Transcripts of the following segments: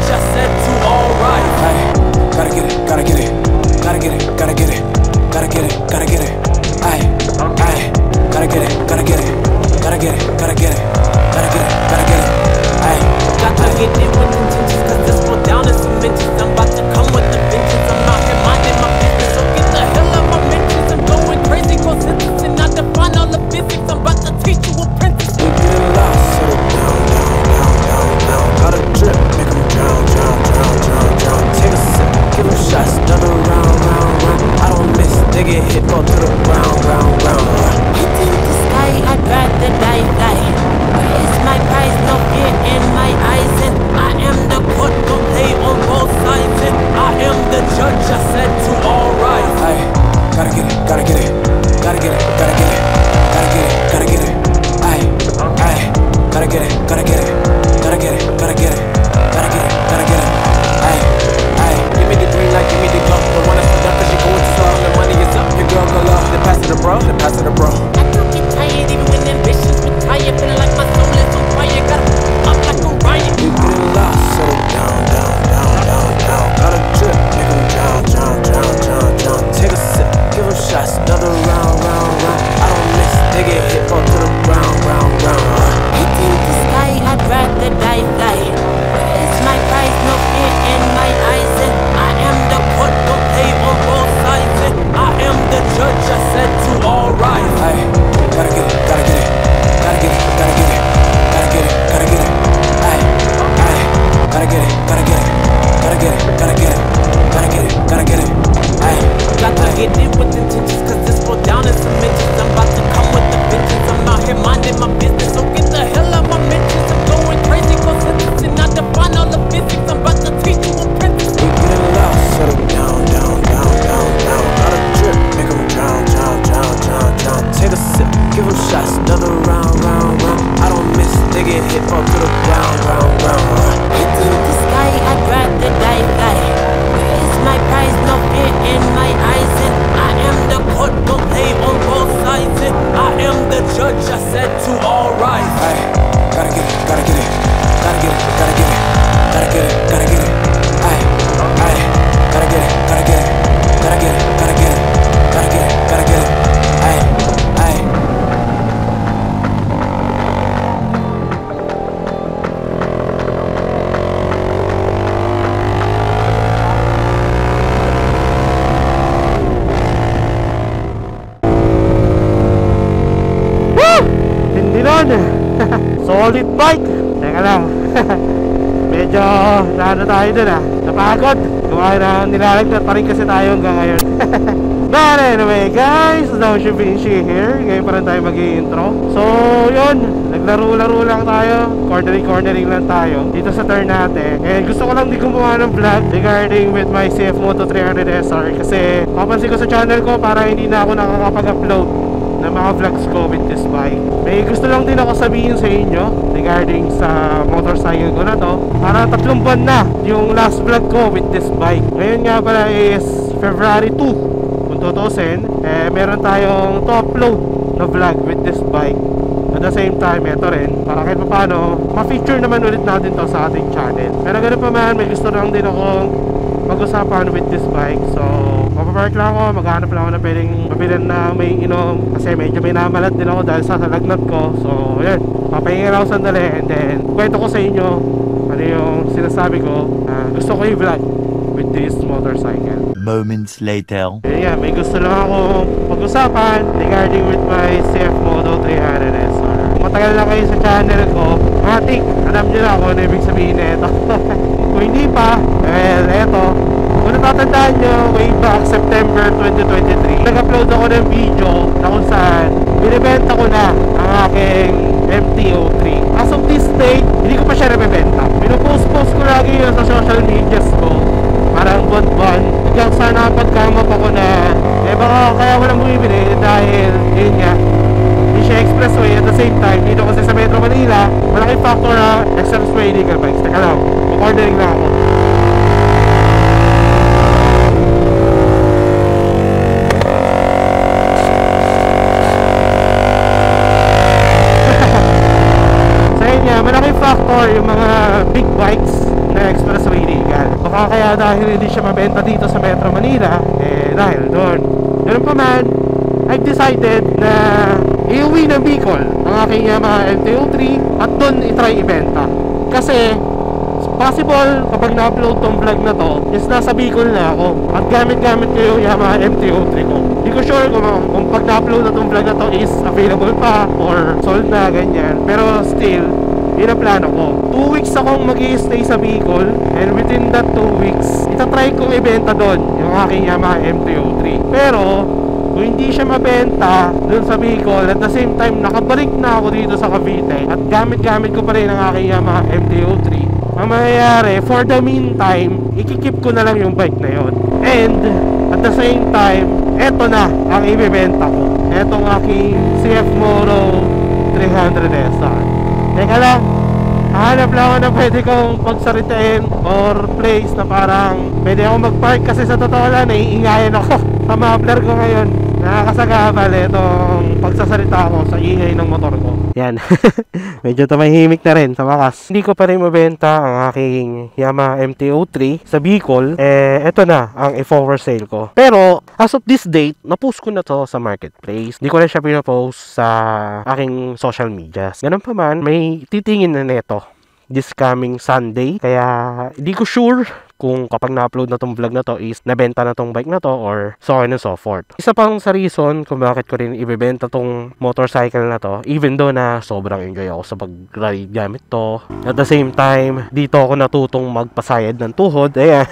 judge, I said to alright. Hey, gotta get it, gotta get it, gotta get it, gotta get it, gotta get it, gotta get it. Hey, hey, gotta get it, gotta get it, gotta get it, gotta get it, gotta get it, gotta get it. Hey, gotta get it with intentions, cause this go down in some mentions. I'm about to come with the vengeance. I'm out here minding my business, so get the hell out my mentions. I'm going crazy, go sentencing, I define all the physics. I'm about to teach you apprentice. We get lost, settle down, down, down, down, down. Gotta drip, make them drown, drown, drown, drown, drown. Take a sip, give them shots, another round, round, round. I don't miss, they get hit, fall to the ground, ground, ground. Hitting the sky, I'd rather die, fly. Where is my prize? No fear in my eyes, and I am the court, don't play on both sides, and I am the judge, I said to alright. Hey, gotta get it, gotta get it, gotta get it, gotta get it, gotta get it, gotta get it. Hey, hey, gotta get it, gotta get it, gotta get it, gotta get it, gotta get it, gotta get it. Hey, hey, give me the green light, give me the cup. The one that's put up, cause you going too slow. The money is up, your girl go low. Then pass it to bro, then pass it to bro. I don't get tired even when ambitions retire. Feeling like my soul is on fire. Gotta up like a riot. We get lost, settle down, down, down, down, down. Gotta drip, make them drown, drown, drown, drown, drown. Take a sip, give them shots, another round, round, round. I don't miss, they get hit, fall to the ground, ground, ground. Hitting the sky, I'd rather die, fly. Where is my prize? No fear in my eyes, and I am the court, don't play on both sides, and I am the judge, I said to alright. Hey, gotta get it, gotta get it, gotta get it, gotta get it, gotta get it, gotta get it. Hey, hey, gotta get it, gotta get it, gotta get it, gotta get it, gotta get it, gotta get it. Hey, gotta get it with intentions, cause this go down in some mentions. I'm about to come with the vengeance. I'm out here minding my business, so get the hell out my mentions. I'm going crazy, go sentencing, I define all the physics. I'm about to teach you apprentice. We get lost, settle down, down, down, down, down. Gotta drip, make them drown, drown, drown, drown, drown. Take a sip, give them shots, another round, round, round. I don't miss, they get hit, fall to the ground, ground, ground. hitting the sky, I'd rather die, fly. Where is my prize? No fear in my eyes, and I am the court, don't play on both sides, and I am the judge, I said to alright. Hey, gotta get it, gotta get it, gotta get it, gotta get it, gotta get it, gotta get it. Hey, hey, gotta get it, gotta get it, gotta get it, gotta get it, gotta get it, gotta get it. Hey, hey. Hindi nun. Solid bike. Teka lang. Medyo naano tayo dun napagod. Gawa na nilalagdat pa rin kasi tayo hanggang ngayon. But anyway guys, Downship Vinci here. Ngayon pa rin tayo mag-i-intro. So yun, naglaro-laro lang tayo. Cornering lang tayo dito sa turn natin. And gusto ko lang din gumawa ng vlog regarding with my CF Moto 300 SR. Kasi papansin ko sa channel ko para hindi na ako nakakapag-upload ng mga vlogs ko with this bike. May gusto lang din ako sabihin sa inyo regarding sa motorcycle ko na to. Para 3 buwan na yung last vlog ko with this bike. Ngayon nga pala is February 2 kung tutusin. Meron tayong to upload na vlog with this bike. At the same time, ito rin para kahit paano ma-feature naman ulit natin to sa ating channel. Pero ganoon pa man, may gusto lang din akong mag-usapan with this bike. So mapapark lang ako, maghanap lang ako na pwedeng mabilan na may inom. Kasi medyo may namalat din ako dahil sa lagnat ko. So yun, papahinga lang ako sandali. And then kwento ko sa inyo ano yung sinasabi ko gusto ko i-vlog with this motorcycle. Moments later. Yeah, may gusto lang akong pag-usapan regarding with my CF Moto 300 SR. Kung matagal na kayo sa channel ko, matik, alam nyo na kung ano ibig sabihin na ito. Kung hindi pa, well, eto, kung natatandaan nyo, way back September 2023, nag-upload ako ng video na kung saan binibenta ko na ang aking MT-03. As of this date, hindi ko pa siya nabibenta. Pinupost-post ko lagi yun sa social medias ko. Parang buwan-buwan. Hanggang sana pagkamap ako na baka kaya walang bumibili dahil yun nga, hindi siya expressway. At the same time, dito kasi sa Metro Manila, malaking factor na expressway illegal bikes. Teka lang, mag-ordering lang ako. So yun nga, malaking factor yung mga big bikes na expressway Baka kaya dahil hindi siya mabenta dito sa Metro Manila, dahil doon. Ganun pa man, I've decided na iuwi ng Bicol ang aking Yamaha MT-03 at doon itry ibenta. Kasi possible kapag na-upload tong vlog na to is nasa Bicol na ako at gamit-gamit ko yung Yamaha MT-03 ko. Hindi ko sure kung pag na-upload na tong vlog na to is available pa or sold na, ganyan. Pero still, yun ang plano ko. 2 weeks akong mag-i-stay sa Bicol, and within that 2 weeks itatry kong ibenta doon yung aking Yamaha MT-03. Pero kung hindi siya mabenta doon sa Bicol, at the same time nakabalik na ako dito sa Cavite at gamit-gamit ko pa rin ang aking Yamaha MT-03, ang mangyayari, for the meantime, ikikip ko na lang yung bike na yon. And at the same time, eto na ang ibibenta ko, etong aking CF Moto 300 SR. Teka lang, hanap lang ako na pwede kong pagsaritain or place na parang pwede ako mag-park, kasi sa totoo lang naiingayan ako sa muffler ko ngayon. Nakakasagabal itong pagsasalita ko sa ingay ng motor ko. Yan. Medyo tumahimik na rin sa wakas. Hindi ko pa rin mabenta ang aking Yamaha MT-03 sa Bicol. Eto na ang i-forward sale ko. Pero as of this date, na-post ko na to sa marketplace. Hindi ko na siya pinapost sa aking social media. Ganun pa man, may titingin na neto this coming Sunday. Kaya hindi ko sure kung kapag na-upload na tong vlog na to is nabenta na tong bike na to or so on and so forth. Isa pang sa reason kung bakit ko rin ibebenta tong motorcycle na to, even though na sobrang enjoy ako sa pag-ride gamit to, at the same time dito ako natutong magpasayad ng tuhod. Ayan.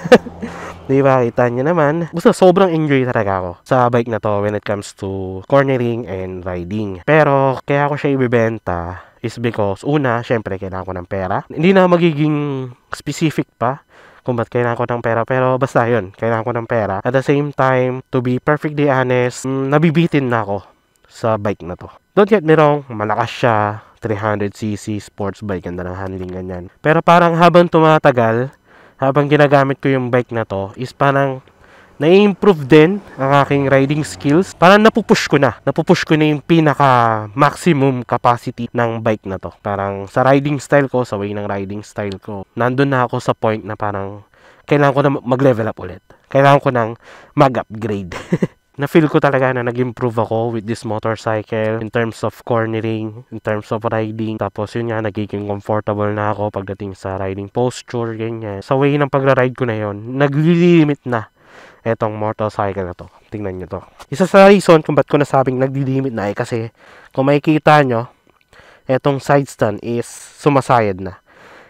Di ba, kita nyo naman, basta sobrang enjoy talaga ako sa bike na to when it comes to cornering and riding. Pero kaya ako siya ibebenta is because, una, syempre kailangan ko ng pera. Hindi na magiging specific pa kung ba't kailangan ko ng pera, pero basta yun, kailangan ko ng pera. At the same time, to be perfectly honest, nabibitin na ako sa bike na to. Don't get me wrong, malakas siya, 300cc sports bike, ganda ng handling, ganyan. Pero parang habang tumatagal, habang ginagamit ko yung bike na to, is parang na-improve din ang aking riding skills. Parang napupush ko na yung pinaka maximum capacity ng bike na to. Parang sa riding style ko, sa way ng riding style ko, nandun na ako sa point na parang kailangan ko na mag-level up ulit. Kailangan ko nang mag-upgrade. Na-feel ko talaga na nag-improve ako with this motorcycle in terms of cornering, in terms of riding. Tapos yun nga, nagiging comfortable na ako pagdating sa riding posture, ganyan. Sa way ng pagra-ride ko na yun, nag-limit na etong motorcycle na to. Tingnan nyo to. Isa sa reason kung ba't ko nasabing nagdi-limit na kasi kung makikita nyo, etong side stand is sumasayad na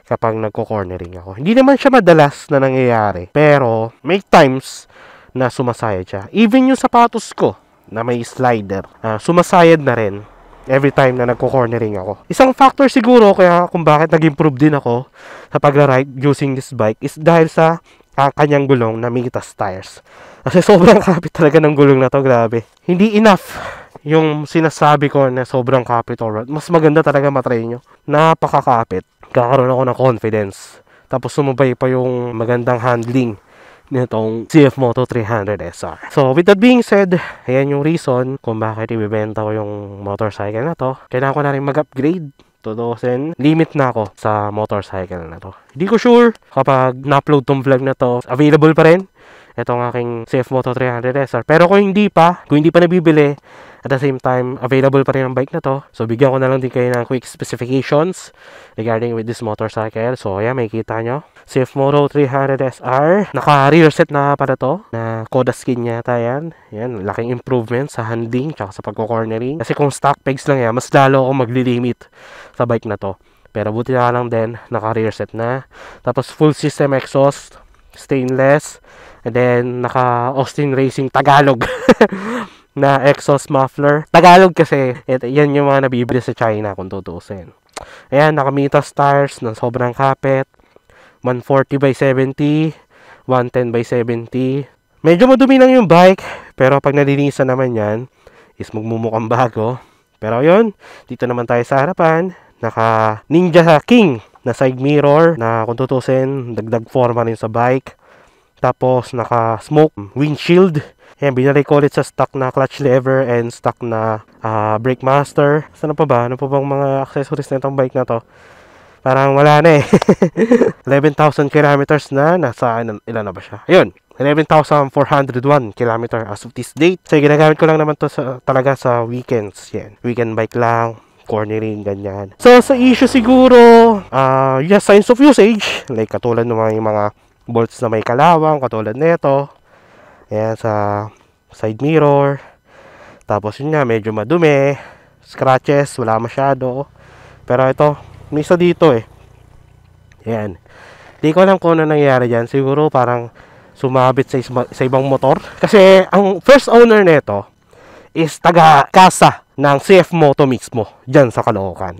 kapag nagko-cornering ako. Hindi naman siya madalas na nangyayari, pero may times na sumasayad siya. Even yung sapatos ko na may slider, sumasayad na rin every time na nagko-cornering ako. Isang factor siguro kaya kung bakit nag-improve din ako sa pag-ride using this bike is dahil sa kanyang gulong na Mitas tires. Kasi sobrang kapit talaga ng gulong na to, grabe. Hindi enough yung sinasabi ko na sobrang kapit or mas maganda talaga matry nyo. Napakakapit. Kakaroon ako ng confidence. Tapos sumabay pa yung magandang handling nitong CF Moto 300 SR. So with that being said, ayan yung reason kung bakit ibibenta ko yung motorcycle na to. Kailangan ko na rin mag-upgrade. Tutusin, limit na ako sa motorcycle na to. Hindi ko sure kapag na-upload tong vlog na to, available pa rin itong aking CF Moto 300 SR. Pero kung hindi pa nabibili, at the same time, available pa rin ang bike na to. So, bigyan ko na lang din kayo ng quick specifications regarding with this motorcycle. So, ayan, makikita nyo. CF Moto 300 SR. Naka-rear set na pala to. Na Koda skin yata yan. Yan, laking improvement sa handling tsaka sa pagko-cornering. Kasi kung stock pegs lang yan, mas lalo ako maglilimit sa bike na to. Pero buti na lang din, naka-rear set na. Tapos, full system exhaust, stainless. And then, naka-Austin Racing Tagalog. na exhaust muffler. Tagalog kasi, yan yung mga nabibili sa China kung tutuusin. Ayan, naka-Mitas tires ng sobrang kapit. 140/70, 110/70. Medyo madumi lang yung bike, pero pag nalinisan naman yan, is magmumukhang bago. Pero yun, dito naman tayo sa harapan. Naka Ninja King na side mirror na kung tutuusin, dagdag forma rin sa bike. Tapos, naka smoke windshield. Ayan, binalik ko ulit sa stock na clutch lever and stock na brake master. Ano pa ba? Ano pa bang mga accessories na itong bike na to? Parang wala na eh. 11,000 kilometers na. Nasa ilan na ba siya? Ayun. 11,401 kilometer as of this date. So, ginagamit ko lang naman to talaga sa weekends. Yan. Weekend bike lang. Cornering, ganyan. So, sa issue siguro, yes, signs of usage. Like, katulad ng mga bolts na may kalawang. Katulad nito. Ayan, sa side mirror. Tapos, yun nga, medyo madumi. Scratches, wala masyado. Pero ito, may isa dito eh. Ayan. Di ko alam kung ano nangyari dyan. Siguro, parang sumabit sa ibang motor. Kasi ang first owner nito is taga-kasa ng CF Moto mismo dyan sa Caloocan.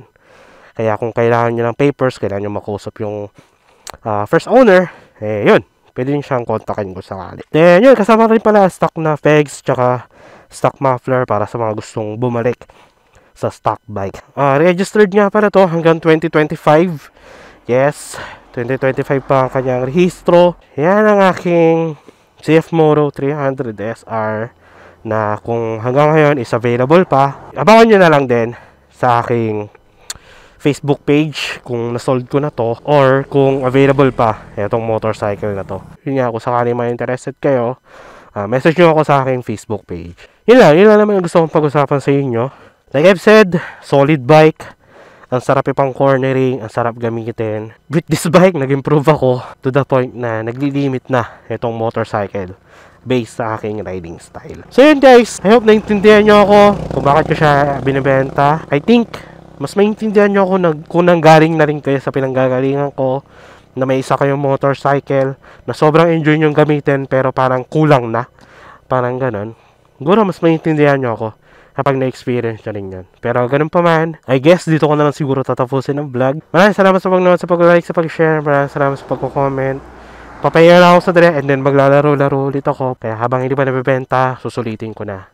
Kaya kung kailangan nyo ng papers, kailangan nyo makausap yung first owner, eh yun, pwede nyo siyang kontakin kung sakali. Then yun, kasama rin pala stock na pegs tsaka stock muffler para sa mga gustong bumalik sa stock bike. Registered nga pala to hanggang 2025. Yes, 2025 pa ang kanyang rehistro. Yan ang aking CF Moto 300 SR na kung hanggang ngayon is available pa. Abangan nyo na lang din sa aking Facebook page kung nasold ko na to or kung available pa itong motorcycle na to. Yun nga, kung sakali may interested kayo, message nyo ako sa aking Facebook page. Yun lang naman ang gusto kong pag-usapan sa inyo. Like I've said, solid bike. Ang sarap ipang cornering, ang sarap gamitin. With this bike, nag-improve ako to the point na naglilimit na itong motorcycle based sa aking riding style. So yun guys, I hope naintindihan nyo ako kung bakit ko siya binibenta. I think, mas maintindihan nyo ako kung nanggaling na rin kayo sa pinanggagalingan ko na may isa kayong motorcycle na sobrang enjoy nyo gamitin pero parang kulang na. Parang ganon. Siguro mas maintindihan nyo ako kapag na-experience na rin yan. Pero ganun pa man, I guess dito ko na lang siguro tatapusin ang vlog. Maraming salamat sa pagnood, sa pag-like, sa pag-share. Maraming salamat sa pag-comment. Papahinga na ako sa dire and then maglalaro-laro ulit ako. Kaya habang hindi pa nabibenta, susulitin ko na.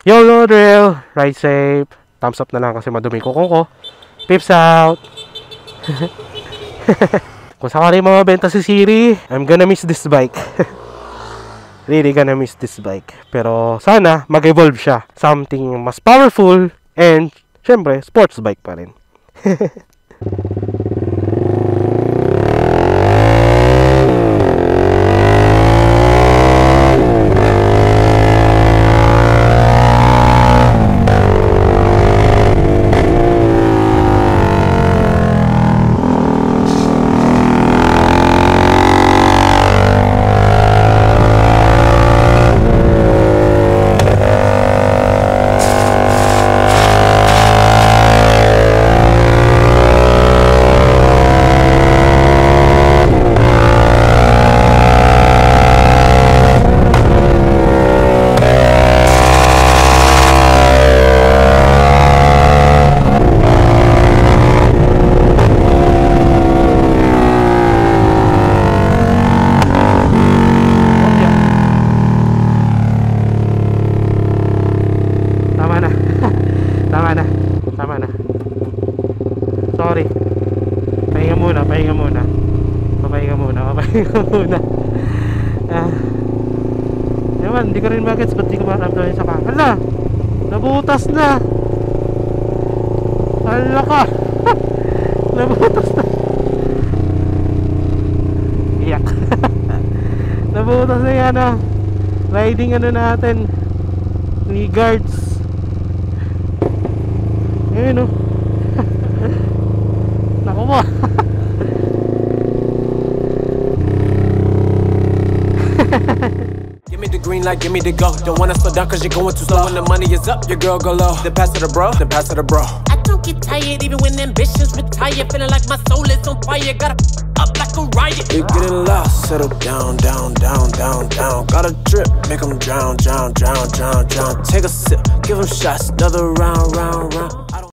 YOLO drill! Ride safe! Thumbs up na lang kasi madumi ko ko. Peeps out! Kung sakali mabenta si Siri, I'm gonna miss this bike. Really gonna miss this bike. Pero sana mag-evolve siya. Something mas powerful and syempre sports bike pa rin. Sorry. Pahinga muna. Yaman, hindi ko rin bagets. Ba't di ko maramdaman sa kang? Hala! Nabutas na! Hala ka! Nabutas na! Iyak! Nabutas na yan riding natin ni guards. Ayun naku mo. Give me the green light, give me the go. Don't wanna slow down cause you're going too slow. When the money is up, your girl go low. Then pass it to bro, then pass it to bro. I don't get tired even when ambitions retire. Feeling like my soul is on fire. Gotta up like a riot. You're getting lost, settle down, down, down, down, down. Got a drip, make them drown, drown, drown, drown, drown. Take a sip, give them shots, another round, round, round.